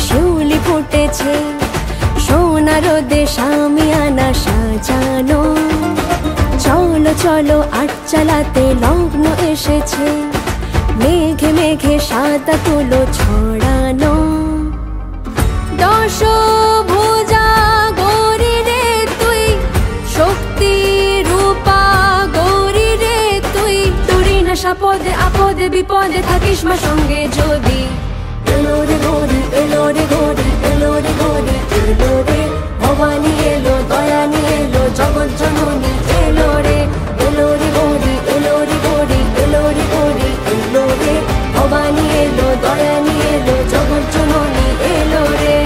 শিউলি ফুটেছে, সোনার দেশ আমিয়ানা সাজানো। চলো চলো আট চালাতে লগ্ন এসেছে, মেঘে মেঘে সাদা তুলো ছড়ানো। দশভুজা গৌরী রে তুই, শক্তি রূপা গৌরী রে তুই। তোরই না সাপদে আপদে বিপদে থাকিস মা সঙ্গে যদি। এলো রে গৌরী, এলো রে গৌরী, এলো রে গৌরী, এলো রে ভবানী এলো, দয়ানী এলো, জগৎ জননী এলো রে। এলো রে গৌরী, এলো রে গৌরী, এলো রে গৌরী, এলো রে ভবানী এলো, দয়ানী এলো, জগৎ জননী এলো রে।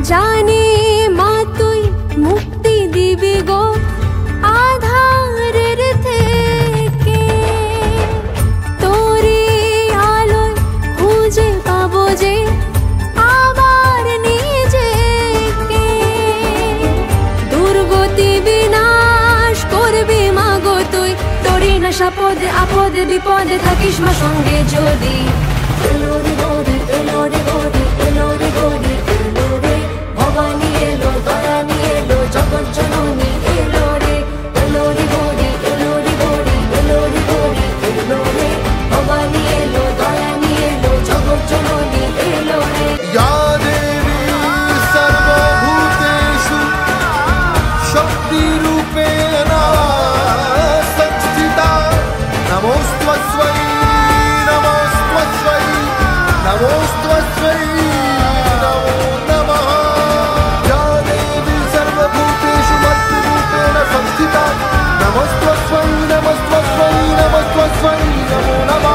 জানি মা তুই মুক্তি দিবি গো আধারের থেকে, তোরি আলোয় খুঁজে পাবো যে আবার নিজেকে। দুর্গতি বিনাশ করবি মা গো তুই, তোরি না সাপদে আপদে বিপদে থাকিস মা সঙ্গে যদি। এলো রে গৌরী, এলো রে গৌরী, এলো রে গৌরী, এলো রে ভবানী এলো, দয়ানী এলো, জগৎ জননী এলো রে। এলো রে গৌরী, এলো রে গৌরী, এলো রে গৌরী, এলো রে ভবানী এলো, দয়ানী এলো, জগৎ জননী এলো রে। या देवी सर्वभूतेषु शक्तिरूपेण संस्थिता, नमोस्तस्मै नमोस्तस्मै नमोस्तस्मै नमो नमः। या देवी सर्वभूतेषु शक्तिरूपेण संस्थिता, नमोस्तस्मै नमोस्तस्मै नमोस्तस्मै नमो नमः।